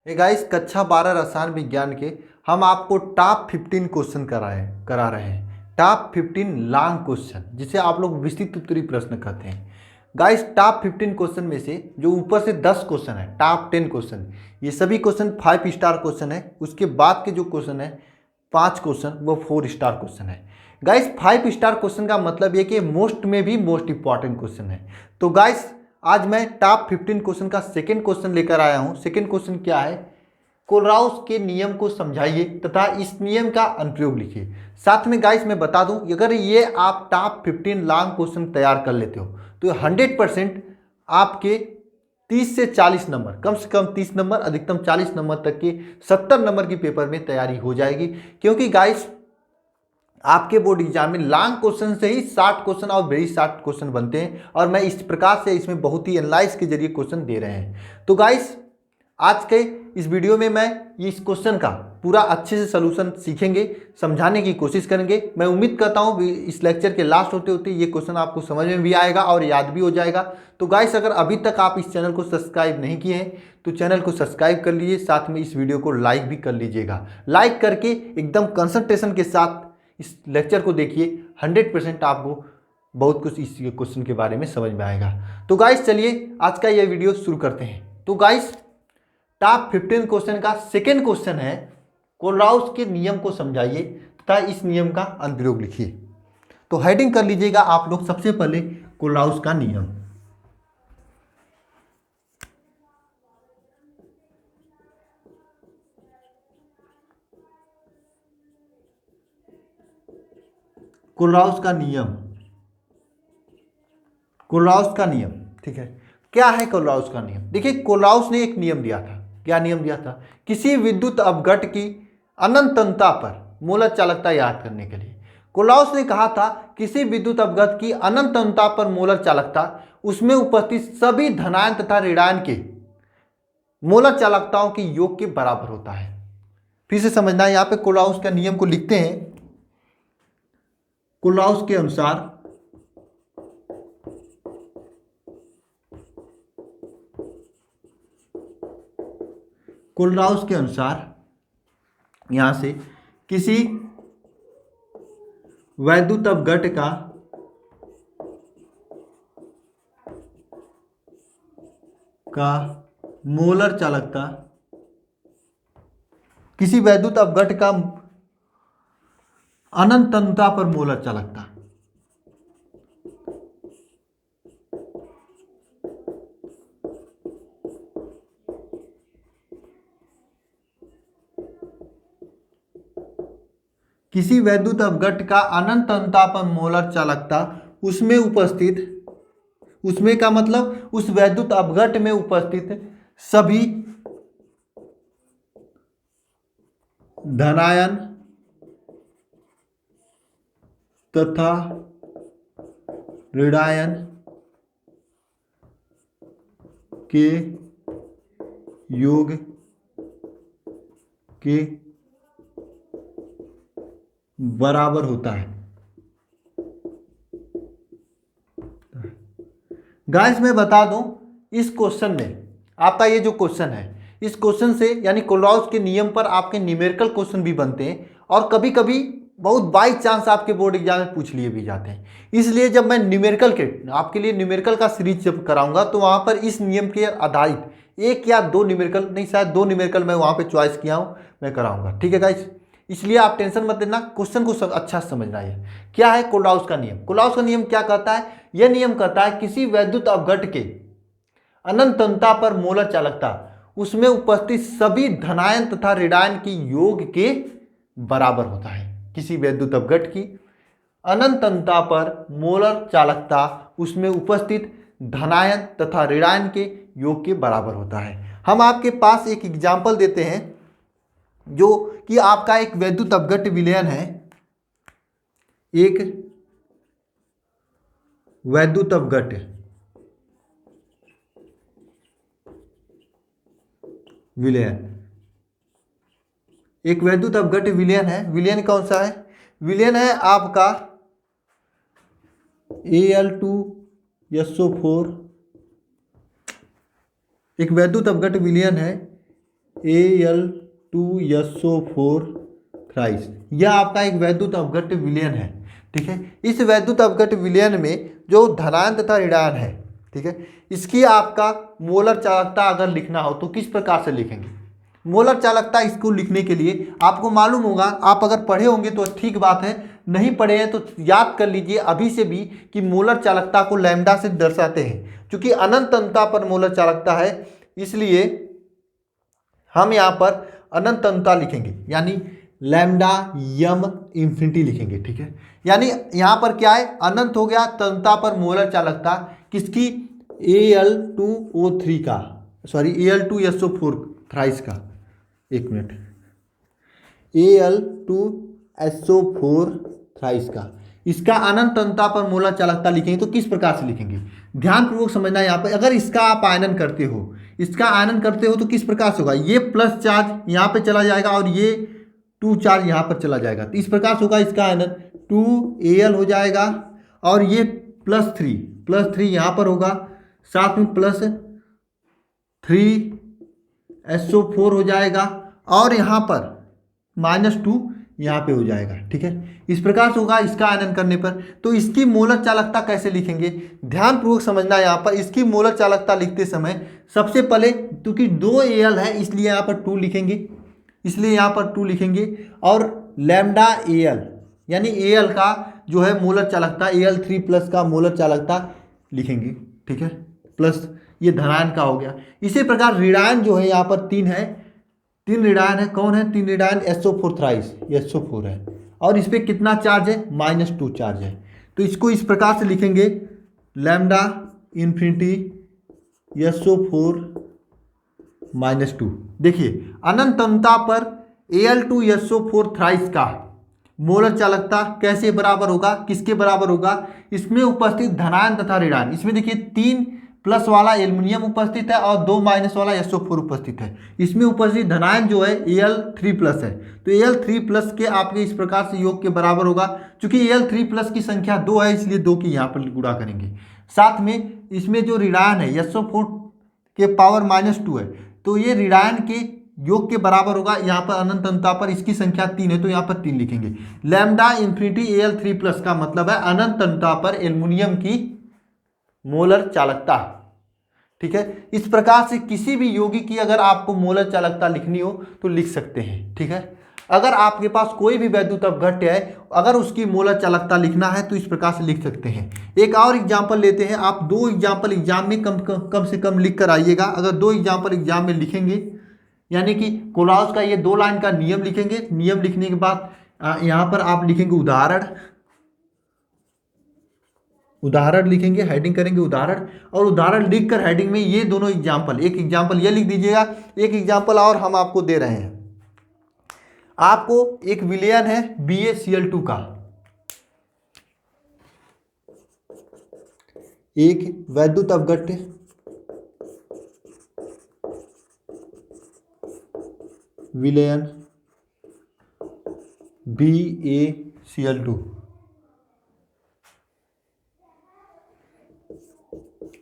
Hey guys, कक्षा 12 रसायन विज्ञान के हम आपको टॉप 15 क्वेश्चन करा रहे हैं। टॉप 15 लॉन्ग क्वेश्चन, जिसे आप लोग विस्तृत उत्तरीय प्रश्न कहते हैं। गाइस, टॉप 15 क्वेश्चन में से जो ऊपर से 10 क्वेश्चन है, टॉप 10 क्वेश्चन, ये सभी क्वेश्चन 5 स्टार क्वेश्चन है। उसके बाद के जो क्वेश्चन है 5 क्वेश्चन, वो 4 स्टार क्वेश्चन है। गाइस, 5 स्टार क्वेश्चन का मतलब ये कि मोस्ट में भी मोस्ट इंपॉर्टेंट क्वेश्चन है। तो गाइस, आज मैं टॉप 15 क्वेश्चन का सेकंड क्वेश्चन लेकर आया हूं। सेकंड क्वेश्चन क्या है? कोलराउस के नियम को समझाइए तथा इस नियम का अनुप्रयोग लिखिए। साथ में गाइस मैं बता दूं, अगर ये आप टॉप 15 लॉन्ग क्वेश्चन तैयार कर लेते हो तो 100% आपके 30 से 40 नंबर, कम से कम 30 नंबर, अधिकतम 40 नंबर तक के 70 नंबर की पेपर में तैयारी हो जाएगी। क्योंकि गाइस, आपके बोर्ड एग्जाम में लॉन्ग क्वेश्चन से ही 60 क्वेश्चन और वेरी शॉर्ट क्वेश्चन बनते हैं, और मैं इस प्रकार से इसमें बहुत ही एनालाइज के जरिए क्वेश्चन दे रहे हैं। तो गाइस, आज के इस वीडियो में मैं इस क्वेश्चन का पूरा अच्छे से सलूशन सीखेंगे, समझाने की कोशिश करेंगे। मैं उम्मीद करता हूँ इस लेक्चर के लास्ट होते होते ये क्वेश्चन आपको समझ में भी आएगा और याद भी हो जाएगा। तो गाइस, अगर अभी तक आप इस चैनल को सब्सक्राइब नहीं किए हैं तो चैनल को सब्सक्राइब कर लीजिए, साथ में इस वीडियो को लाइक भी कर लीजिएगा। लाइक करके एकदम कंसंट्रेशन के साथ इस लेक्चर को देखिए, 100% आपको बहुत कुछ इस क्वेश्चन के बारे में समझ में आएगा। तो गाइस, चलिए आज का ये वीडियो शुरू करते हैं। तो गाइस, टॉप 15 क्वेश्चन का सेकेंड क्वेश्चन है, कोलराउस के नियम को समझाइए तथा इस नियम का अनुप्रयोग लिखिए। तो हेडिंग कर लीजिएगा आप लोग सबसे पहले, कोलराउस का नियम। कोलराउस का नियम, कोलराउस का नियम, ठीक है। क्या है कोलराउस का नियम? देखिए, कोलराउस ने एक नियम दिया था। क्या नियम दिया था? किसी विद्युत अपघट की अनंतता पर मोलर चालकता याद करने के लिए कोलराउस ने कहा था, किसी विद्युत अपघट की अनंतता पर मोलर चालकता उसमें उपस्थित सभी धनायन तथा ऋणायन के मोलर चालकताओं के योग के बराबर होता है। फिर से समझना है, यहां पे कोलराउस का नियम को लिखते हैं। कोलराउस के अनुसार कोलराउस के अनुसार यहां से किसी वैद्युत अपघट का मोलर चालकता, किसी वैद्युत अपघट का अनंतता पर मोलर चालकता किसी वैद्युत अपघट का अनंतता पर मोलर चालकता उसमें उपस्थित, उसमें का मतलब उस वैद्युत अपघट में उपस्थित सभी धनायन तथा ऋणायन के योग के बराबर होता है। गाइस, मैं बता दूं, इस क्वेश्चन में आपका ये जो क्वेश्चन है, इस क्वेश्चन से यानी कोलराउस के नियम पर आपके न्यूमेरिकल क्वेश्चन भी बनते हैं, और कभी कभी बहुत बाई चांस आपके बोर्ड एग्जाम में पूछ लिए भी जाते हैं। इसलिए जब मैं न्यूमेरिकल के आपके लिए न्यूमेरिकल का सीरीज जब कराऊंगा तो वहां पर इस नियम के आधारित एक या दो न्यूमेरिकल, नहीं शायद दो न्यूमेरिकल मैं वहां पे चॉइस किया हूं, मैं कराऊंगा। ठीक है गाइस, इसलिए आप टेंशन मत लेना, क्वेश्चन को सब अच्छा समझना है। क्या है कोलराउस का नियम? कोलराउस का नियम क्या कहता है? यह नियम कहता है, किसी वैद्युत अपघट के अनंतता पर मोलर चालकता उसमें उपस्थित सभी धनायन तथा ऋणायन की योग के बराबर होता है। किसी वैद्युत अपघट की अनंतता पर मोलर चालकता उसमें उपस्थित धनायन तथा ऋणायन के योग के बराबर होता है। हम आपके पास एक एग्जाम्पल देते हैं, जो कि आपका एक वैद्युत अपघट विलयन है। एक वैद्युत अपघट विलयन, एक वैद्युत अपघट विलयन है। विलयन कौन सा है? विलयन है आपका Al2SO4। एक वैद्युत अपघट विलयन है Al2SO4 थ्राइस। यह आपका एक वैद्युत अपघट्य विलयन है। ठीक है, इस वैद्युत अपघट्य विलयन में जो धनायन तथा ऋणायन है, ठीक है, इसकी आपका मोलर चालकता अगर लिखना हो तो किस प्रकार से लिखेंगे? मोलर चालकता इसको लिखने के लिए आपको मालूम होगा, आप अगर पढ़े होंगे तो ठीक बात है, नहीं पढ़े हैं तो याद कर लीजिए अभी से भी कि मोलर चालकता को लैम्डा से दर्शाते हैं। क्योंकि अनंत अनंतता पर मोलर चालकता है, इसलिए हम यहाँ पर अनंत अनंतता लिखेंगे, यानी लैम्डा यम इंफिनिटी लिखेंगे। ठीक है, यानी यहाँ पर क्या है, अनंत हो गया तनता पर मोलर चालकता किसकी? Al2O3 का, सॉरी Al2SO4 थ्राइस का। एक मिनट, Al2SO4 थ्राइस का, इसका अनंत अनंतता पर मोलर चालकता लिखेंगे तो किस प्रकार से लिखेंगे? ध्यानपूर्वक समझना। यहाँ पर अगर इसका आप आयनन करते हो, इसका आयनन करते हो तो किस प्रकार से होगा? ये प्लस चार्ज यहाँ पे चला जाएगा और ये 2 चार्ज यहाँ पर चला जाएगा, तो इस प्रकार से होगा इसका आयनन 2Al हो जाएगा, और ये +3 यहाँ पर होगा, साथ में +3SO4 हो जाएगा, और यहाँ पर -2 यहाँ पे हो जाएगा। ठीक है, इस प्रकार से होगा इसका आयनन करने पर। तो इसकी मोलर चालकता कैसे लिखेंगे? ध्यानपूर्वक समझना। यहाँ पर इसकी मोलर चालकता लिखते समय सबसे पहले, क्योंकि 2 Al है इसलिए यहाँ पर 2 लिखेंगे, और लैम्डा Al यानी Al का जो है मोलर चालकता, Al3+ का मोलर चालकता लिखेंगे। ठीक है, प्लस ये धनायन का हो गया। इसी प्रकार ऋणायन जो है यहाँ पर 3 ऋणायन है। कौन है 3 ऋणायन? SO4 थ्राइस, ये SO4 है, और इस पर कितना चार्ज है? -2 चार्ज है। तो इसको इस प्रकार से लिखेंगे, लैम्डा इंफिनिटी SO4 -2। देखिए, अनंत अनंतता पर Al2SO4 थ्राइस का मोलर चालकता कैसे बराबर होगा? किसके बराबर होगा? इसमें उपस्थित धनायन तथा ऋणायन। इसमें देखिए 3 प्लस वाला एल्युमिनियम उपस्थित है और 2 माइनस वाला SO4 उपस्थित है। इसमें उपस्थित धनायन जो है Al3+ है, तो Al3+ के आपके इस प्रकार से योग के बराबर होगा। चूंकि Al3+ की संख्या 2 है, इसलिए 2 की यहाँ पर गुणा करेंगे। साथ में इसमें जो ऋणायन है SO4 के पावर -2 है, तो ये ऋणायन के योग के बराबर होगा। यहाँ पर अनंत अनंतता पर इसकी संख्या 3 है, तो यहाँ पर 3 लिखेंगे। लैम्डा इंफिनिटी Al3+ का मतलब है अनंत अनंतता पर एल्युमिनियम की मोलर चालकता। ठीक है, इस प्रकार से किसी भी यौगिक की अगर आपको मोलर चालकता लिखनी हो तो लिख सकते हैं। ठीक है, अगर आपके पास कोई भी वैद्युत अपघट्य है, अगर उसकी मोलर चालकता लिखना है तो इस प्रकार से लिख सकते हैं। एक और एग्जाम्पल लेते हैं। आप 2 एग्जाम्पल एग्जाम में कम से कम लिख कर आइएगा। अगर 2 एग्जाम्पल एग्जाम में लिखेंगे, यानी कि कोलाउस का ये 2 लाइन का नियम लिखेंगे। नियम लिखने के बाद यहाँ पर आप लिखेंगे उदाहरण लिखेंगे, हेडिंग करेंगे उदाहरण, और उदाहरण लिखकर हेडिंग में ये दोनों एग्जाम्पल, एक एग्जाम्पल ये लिख दीजिएगा। एक एग्जाम्पल और हम आपको दे रहे हैं। आपको एक विलयन है BaCl2 का, एक वैद्युत अपघट्य विलयन BaCl2,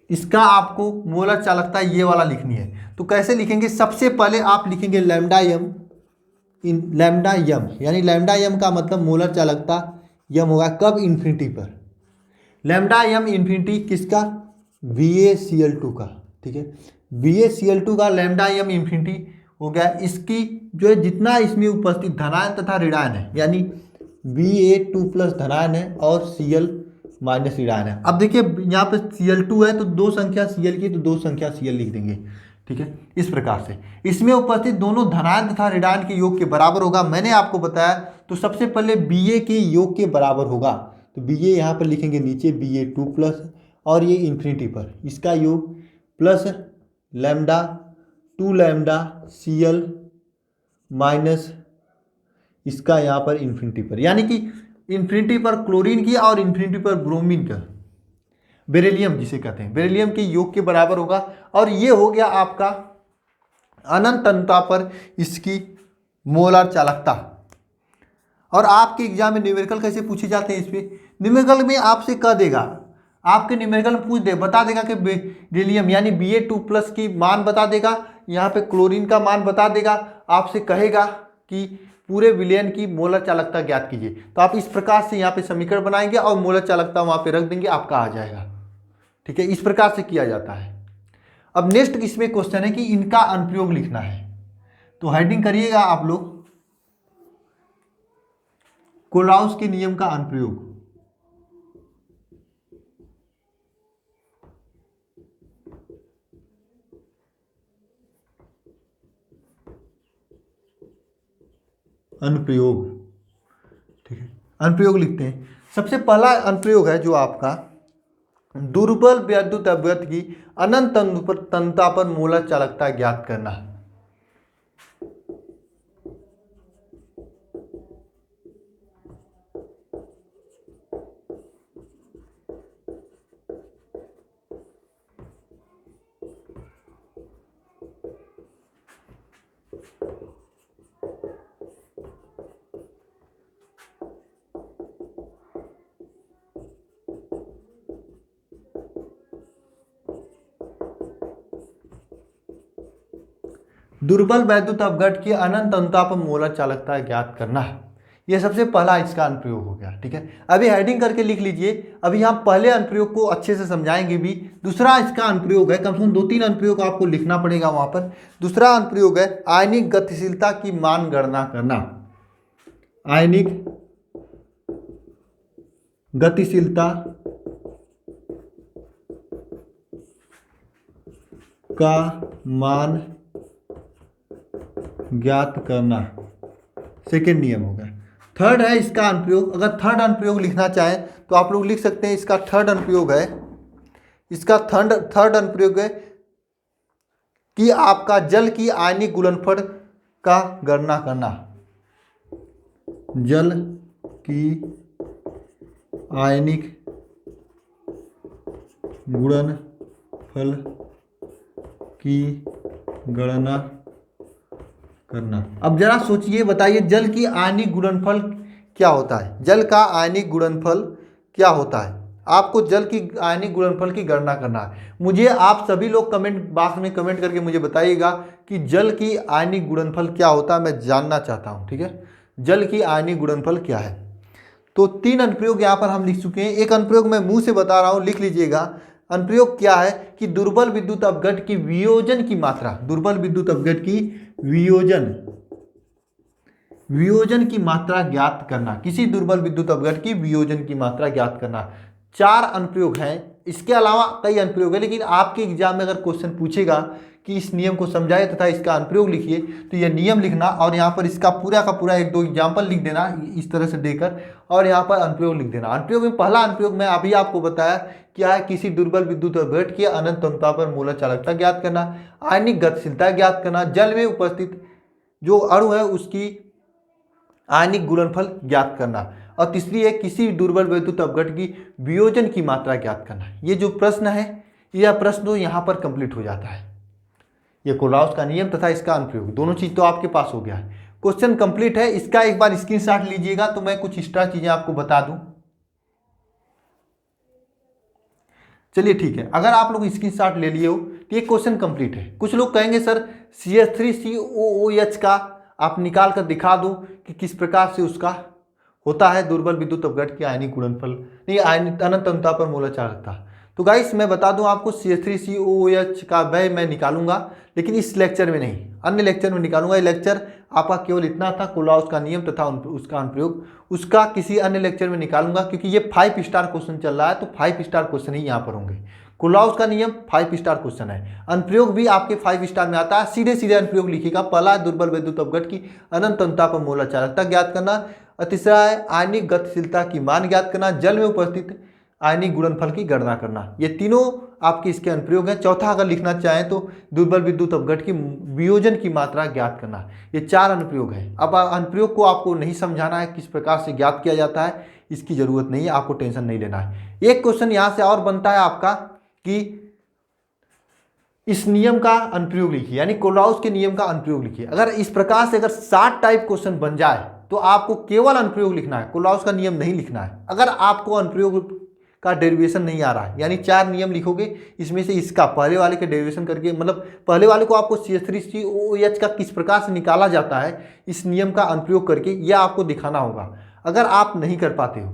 इसका आपको मोलर चालकता ये वाला लिखनी है। तो कैसे लिखेंगे? सबसे पहले आप लिखेंगे लैम्डा यम, यानी लैम्डा यम का मतलब मोलर चालकता यम होगा कब? इन्फिनिटी पर। लैम्डा यम इन्फिनिटी किसका? BaCl2 का। ठीक है, BaCl2 का लैम्डा यम इन्फिनिटी हो गया। इसकी जो है जितना इसमें उपस्थित धनायन तथा ऋणायन है, यानी Ba2+ धनायन है और Cl- ऋणायन है। अब देखिए यहाँ पे Cl2 है तो 2 संख्या Cl की, तो 2 संख्या Cl लिख देंगे। ठीक है, इस प्रकार से इसमें उपस्थित दोनों धनायन तथा ऋणायन के योग के बराबर होगा। मैंने आपको बताया, तो सबसे पहले Ba के योग के बराबर होगा, तो Ba यहाँ पर लिखेंगे नीचे Ba2+, और ये इन्फिनिटी पर इसका योग plus lambda 2 lambda Cl minus इसका यहाँ पर इन्फिनिटी पर, यानी कि इन्फिनिटी पर क्लोरीन की और इन्फिनिटी पर ब्रोमीन का, बेरिलियम जिसे कहते हैं, बेरिलियम के योग के बराबर होगा। और ये हो गया आपका अनंत अनंतता पर इसकी मोलर चालकता। और आपके एग्जाम में न्यूमेरिकल कैसे पूछे जाते हैं? इस पर न्यूमेरिकल में आपसे कह देगा, आपके न्यूमेरिकल में पूछ दे, बता देगा कि बेरिलियम यानी Ba2+ की मान बता देगा, यहाँ पे क्लोरीन का मान बता देगा, आपसे कहेगा कि पूरे विलयन की मोलर चालकता ज्ञात कीजिए। तो आप इस प्रकार से यहाँ पे समीकरण बनाएंगे और मोलर चालकता वहाँ पे रख देंगे, आपका आ जाएगा। ठीक है, इस प्रकार से किया जाता है। अब नेक्स्ट इसमें क्वेश्चन है कि इनका अनुप्रयोग लिखना है। तो हेडिंग करिएगा आप लोग, कोलराउस के नियम का अनुप्रयोग। अनुप्रयोग, ठीक है, अनुप्रयोग लिखते हैं। सबसे पहला अनुप्रयोग है जो आपका दुर्बल वैद्युत अपघट की अनंत तन्यता पर मोलर चालकता ज्ञात करना। दुर्बल वैद्युत अपघट की अनंत तन्यता पर मोलर चालकता ज्ञात करना है। यह सबसे पहला इसका अनुप्रयोग हो गया। ठीक है, अभी हेडिंग करके लिख लीजिए। अभी हम पहले अनुप्रयोग को अच्छे से समझाएंगे भी। दूसरा इसका अनुप्रयोग है, कम से कम 2-3 अनुप्रयोग आपको लिखना पड़ेगा वहां पर। दूसरा अनुप्रयोग है आयनिक गतिशीलता की मान गणना करना। आयनिक गतिशीलता का मान ज्ञात करना, सेकेंड नियम हो गया। थर्ड है इसका अनुप्रयोग। अगर थर्ड अनुप्रयोग लिखना चाहें तो आप लोग लिख सकते हैं। इसका थर्ड अनुप्रयोग है, इसका थर्ड अनुप्रयोग है कि आपका जल की आयनिक गुणनफल का गणना करना। जल की आयनिक गुणनफल की गणना करना। अब जरा सोचिए, बताइए जल की आयनिक गुणनफल क्या होता है? जल का आयनिक गुणनफल क्या होता है? आपको जल की आयनिक गुणनफल की गणना करना है। मुझे आप सभी लोग कमेंट बॉक्स में कमेंट करके मुझे बताइएगा कि जल की आयनिक गुणनफल क्या होता है, मैं जानना चाहता हूँ। ठीक है, जल की आयनिक गुणनफल क्या है? तो 3 अनुप्रयोग यहाँ पर हम लिख चुके हैं। एक अनुप्रयोग मैं मुंह से बता रहा हूँ, लिख लीजिएगा। अनुप्रयोग क्या है कि दुर्बल विद्युत अपघट की वियोजन की मात्रा, दुर्बल विद्युत अपघट की वियोजन की मात्रा ज्ञात करना। किसी दुर्बल विद्युत अपघट की वियोजन की मात्रा ज्ञात करना। 4 अनुप्रयोग हैं। इसके अलावा कई अनुप्रयोग है, लेकिन आपके एग्जाम में अगर क्वेश्चन पूछेगा कि इस नियम को समझाइए तथा इसका अनुप्रयोग लिखिए, तो यह नियम लिखना और यहाँ पर इसका पूरा का पूरा 1-2 एग्जाम्पल लिख देना इस तरह से देकर, और यहाँ पर अनुप्रयोग लिख देना। अनुप्रयोग में पहला अनुप्रयोग मैं अभी आपको बताया क्या है, किसी दुर्बल विद्युत अपघट की अनंत तन्यता पर मोलर चालकता ज्ञात करना, आयनिक गतिशीलता ज्ञात करना, जल में उपस्थित जो अणु है उसकी आयनिक गुणनफल ज्ञात करना, और तीसरी है किसी दुर्बल विद्युत अपघट की वियोजन की मात्रा ज्ञात करना। ये जो प्रश्न है, यह प्रश्न तो यहाँ पर कंप्लीट हो जाता है। ये कोलराउस का नियम तथा इसका अनुप्रयोग, दोनों चीज तो आपके पास हो गया है। क्वेश्चन कंप्लीट है। इसका एक बार स्क्रीनशॉट लीजिएगा तो मैं कुछ एक्स्ट्रा चीजें आपको बता दूं। चलिए ठीक है, अगर आप लोग स्क्रीनशॉट ले लिए हो तो ये क्वेश्चन कंप्लीट है। कुछ लोग कहेंगे सर CH3COOH का आप निकाल कर दिखा दो कि किस प्रकार से उसका होता है दुर्बल विद्युत अपघट की आयनिक गुणनफल, नहीं अनंत तन्यता पर मोलर चालकता। तो गाइस मैं बता दूं आपको, CH3COOH का मैं निकालूंगा, लेकिन इस लेक्चर में नहीं, अन्य लेक्चर में निकालूंगा। ये लेक्चर आपका केवल इतना था, कोलराउस का नियम तथा उसका अनुप्रयोग, उसका किसी अन्य लेक्चर में निकालूंगा, क्योंकि ये 5 स्टार क्वेश्चन चल रहा है, तो 5 स्टार क्वेश्चन ही यहाँ पर होंगे। कोलराउस का नियम 5 स्टार क्वेश्चन है, अनुप्रयोग भी आपके 5 स्टार में आता है। सीधे सीधे अनुप्रयोग लिखिएगा। पहला दुर्बल विद्युत अपघट की अनंत तन्यता पर मोलर चालकता ज्ञात करना, तीसरा है आयनिक गतिशीलता की मान ज्ञात करना, जल में उपस्थित आयनिक गुणनफल की गणना करना। ये तीनों आपके इसके अनुप्रयोग हैं। चौथा अगर लिखना चाहें तो दुर्बल विद्युत अपघट की वियोजन की मात्रा ज्ञात करना। ये 4 अनुप्रयोग हैं। अब अनुप्रयोग को आपको नहीं समझाना है किस प्रकार से ज्ञात किया जाता है, इसकी जरूरत नहीं है, आपको टेंशन नहीं लेना है। एक क्वेश्चन यहाँ से और बनता है आपका कि इस नियम का अनुप्रयोग लिखिए, यानी कोलराउस के नियम का अनुप्रयोग लिखिए। अगर इस प्रकार से अगर 7 टाइप क्वेश्चन बन जाए तो आपको केवल अनुप्रयोग लिखना है, कोलराउस का नियम नहीं लिखना है। अगर आपको अनुप्रयोग का डेरिवेशन नहीं आ रहा है, यानी 4 नियम लिखोगे, इसमें से इसका पहले वाले का डेरिवेशन करके, मतलब पहले वाले को आपको CH3COOH का किस प्रकार से निकाला जाता है इस नियम का अनुप्रयोग करके, यह आपको दिखाना होगा। अगर आप नहीं कर पाते हो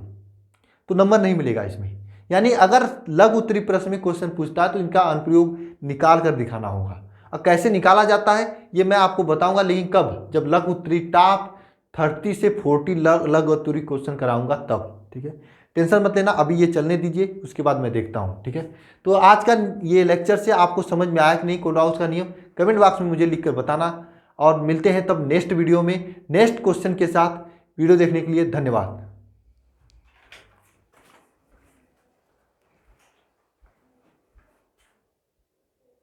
तो नंबर नहीं मिलेगा इसमें। यानी अगर लघु उत्तरी प्रश्न में क्वेश्चन पूछता है तो इनका अनुप्रयोग निकाल कर दिखाना होगा। और कैसे निकाला जाता है ये मैं आपको बताऊंगा, लेकिन कब, जब लघु उत्तरी टॉप 30 से 40 लघु उत्तरी क्वेश्चन कराऊंगा तब, ठीक है। टेंशन मत लेना, अभी ये चलने दीजिए, उसके बाद मैं देखता हूँ, ठीक है। तो आज का ये लेक्चर से आपको समझ में आया कि नहीं कोडहाउस का नियम, कमेंट बॉक्स में मुझे लिख कर बताना। और मिलते हैं तब नेक्स्ट वीडियो में नेक्स्ट क्वेश्चन के साथ। वीडियो देखने के लिए धन्यवाद।